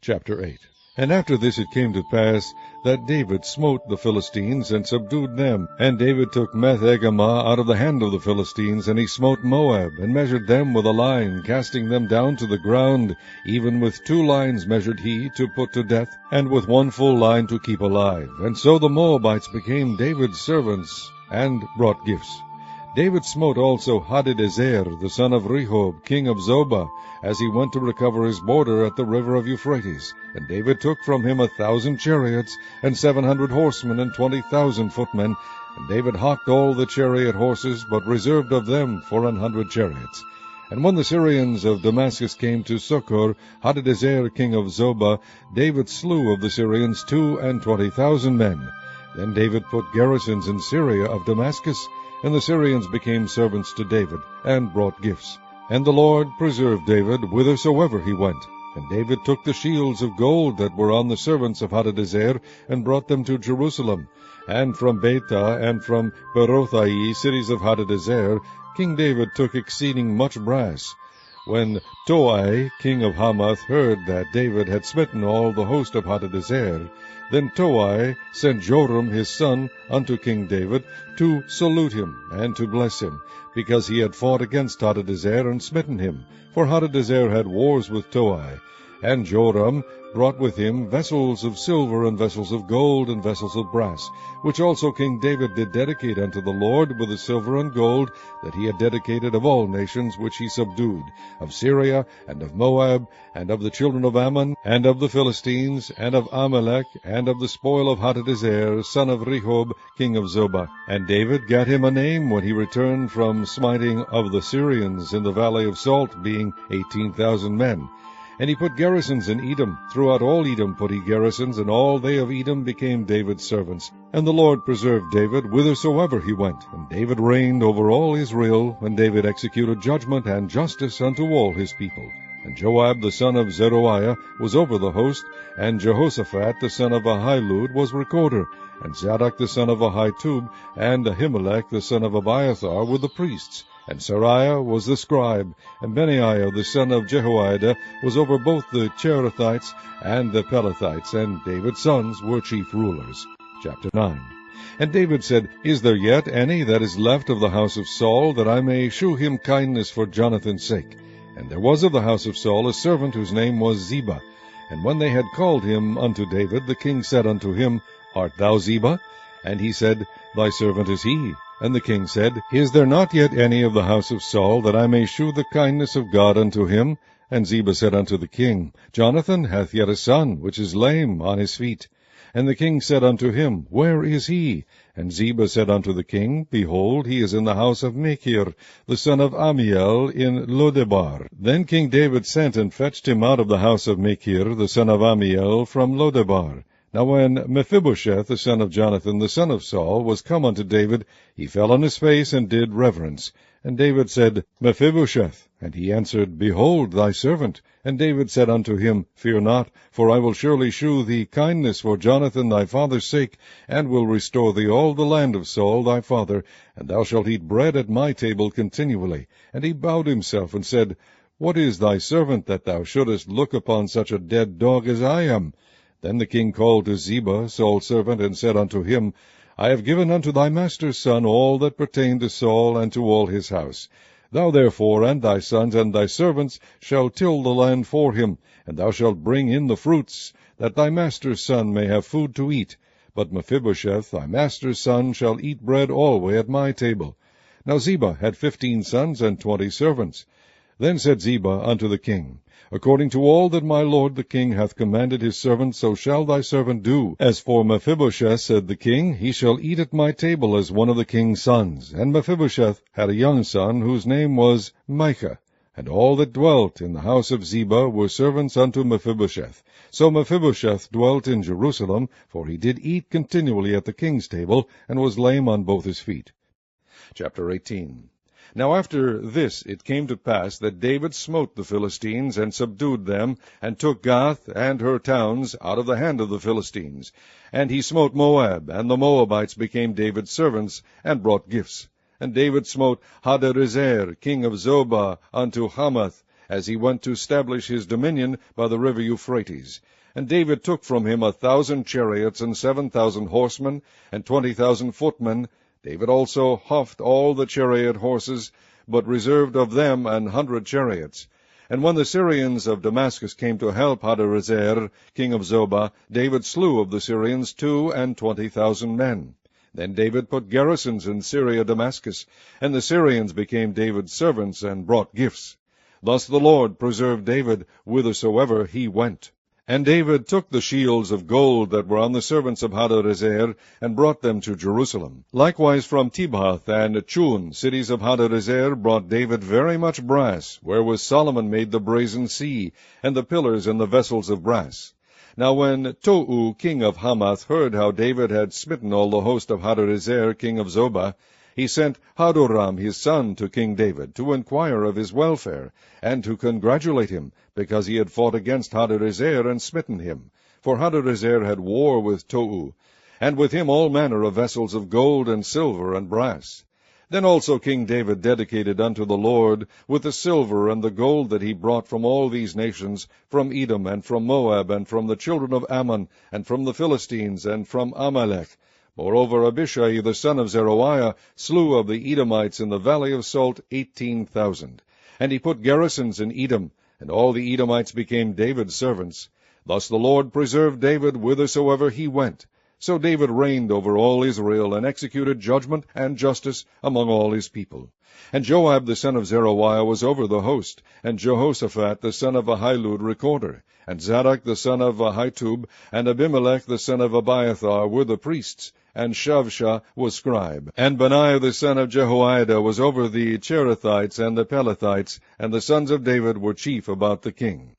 Chapter 8. And after this it came to pass that David smote the Philistines, and subdued them. And David took Meth-Egamah out of the hand of the Philistines, and he smote Moab, and measured them with a line, casting them down to the ground. Even with 2 lines measured he, to put to death, and with 1 full line to keep alive. And so the Moabites became David's servants, and brought gifts. David smote also Hadadezer, the son of Rehob, king of Zobah, as he went to recover his border at the river of Euphrates. And David took from him 1,000 chariots, and 700 horsemen, and 20,000 footmen. And David hocked all the chariot horses, but reserved of them 400 chariots. And when the Syrians of Damascus came to succor Hadadezer, king of Zobah, David slew of the Syrians 22,000 men. Then David put garrisons in Syria of Damascus, and the Syrians became servants to David, and brought gifts. And the Lord preserved David whithersoever he went. And David took the shields of gold that were on the servants of Hadadezer, and brought them to Jerusalem. And from Betah and from Berothai, cities of Hadadezer, King David took exceeding much brass. When Toi, king of Hamath, heard that David had smitten all the host of Hadadezer, then Toi sent Joram his son unto King David to salute him and to bless him, because he had fought against Hadadezer and smitten him. For Hadadezer had wars with Toi. And Joram brought with him vessels of silver, and vessels of gold, and vessels of brass, which also King David did dedicate unto the Lord with the silver and gold that he had dedicated of all nations which he subdued, of Syria, and of Moab, and of the children of Ammon, and of the Philistines, and of Amalek, and of the spoil of Hadadezer, son of Rehob, king of Zobah. And David gat him a name when he returned from smiting of the Syrians in the valley of Salt, being 18,000 men. And he put garrisons in Edom. Throughout all Edom put he garrisons, and all they of Edom became David's servants. And the Lord preserved David whithersoever he went. And David reigned over all Israel, and David executed judgment and justice unto all his people. And Joab the son of Zeruiah was over the host, and Jehoshaphat the son of Ahilud was recorder, and Zadok the son of Ahitub, and Ahimelech the son of Abiathar were the priests. And Sariah was the scribe, and Benaiah the son of Jehoiada was over both the Cherethites and the Pelethites, and David's sons were chief rulers. Chapter 9. And David said, Is there yet any that is left of the house of Saul, that I may shew him kindness for Jonathan's sake? And there was of the house of Saul a servant whose name was Ziba. And when they had called him unto David, the king said unto him, Art thou Ziba? And he said, Thy servant is he. And the king said, Is there not yet any of the house of Saul, that I may shew the kindness of God unto him? And Ziba said unto the king, Jonathan hath yet a son, which is lame on his feet. And the king said unto him, Where is he? And Ziba said unto the king, Behold, he is in the house of Machir, the son of Ammiel, in Lodebar. Then King David sent and fetched him out of the house of Machir, the son of Ammiel, from Lodebar. Now when Mephibosheth, the son of Jonathan, the son of Saul, was come unto David, he fell on his face and did reverence. And David said, Mephibosheth. And he answered, Behold, thy servant. And David said unto him, Fear not, for I will surely shew thee kindness for Jonathan thy father's sake, and will restore thee all the land of Saul thy father, and thou shalt eat bread at my table continually. And he bowed himself, and said, What is thy servant, that thou shouldest look upon such a dead dog as I am? Then the king called to Ziba, Saul's servant, and said unto him, I have given unto thy master's son all that pertained to Saul and to all his house. Thou therefore and thy sons and thy servants shall till the land for him, and thou shalt bring in the fruits, that thy master's son may have food to eat. But Mephibosheth, thy master's son, shall eat bread alway at my table. Now Ziba had 15 sons and 20 servants. Then said Ziba unto the king, According to all that my lord the king hath commanded his servant, so shall thy servant do. As for Mephibosheth, said the king, he shall eat at my table as one of the king's sons. And Mephibosheth had a young son, whose name was Micah. And all that dwelt in the house of Ziba were servants unto Mephibosheth. So Mephibosheth dwelt in Jerusalem, for he did eat continually at the king's table, and was lame on both his feet. Chapter 18. Now after this it came to pass that David smote the Philistines, and subdued them, and took Gath and her towns out of the hand of the Philistines. And he smote Moab, and the Moabites became David's servants, and brought gifts. And David smote Hadadezer, king of Zobah, unto Hamath, as he went to stablish his dominion by the river Euphrates. And David took from him 1,000 chariots, and 7,000 horsemen, and 20,000 footmen. David also houghed all the chariot horses, but reserved of them 100 chariots. And when the Syrians of Damascus came to help Hadarezer, king of Zobah, David slew of the Syrians 22,000 men. Then David put garrisons in Syria Damascus, and the Syrians became David's servants, and brought gifts. Thus the Lord preserved David whithersoever he went. And David took the shields of gold that were on the servants of Hadarezer, and brought them to Jerusalem. Likewise from Tibhath and Chun, cities of Hadarezer, brought David very much brass, wherewith Solomon made the brazen sea, and the pillars and the vessels of brass. Now when Tou, king of Hamath, heard how David had smitten all the host of Hadarezer, king of Zobah, he sent Hadoram his son to King David, to inquire of his welfare, and to congratulate him, because he had fought against Hadarezer and smitten him. For Hadarezer had war with Tou, and with him all manner of vessels of gold and silver and brass. Then also King David dedicated unto the Lord, with the silver and the gold that he brought from all these nations, from Edom, and from Moab, and from the children of Ammon, and from the Philistines, and from Amalek. Moreover, Abishai the son of Zeruiah slew of the Edomites in the valley of Salt 18,000. And he put garrisons in Edom, and all the Edomites became David's servants. Thus the Lord preserved David whithersoever he went. So David reigned over all Israel, and executed judgment and justice among all his people. And Joab the son of Zeruiah was over the host, and Jehoshaphat the son of Ahilud recorder, and Zadok the son of Ahitub, and Abimelech the son of Abiathar were the priests, and Shavsha was scribe. And Benaiah the son of Jehoiada was over the Cherethites and the Pelethites, and the sons of David were chief about the king.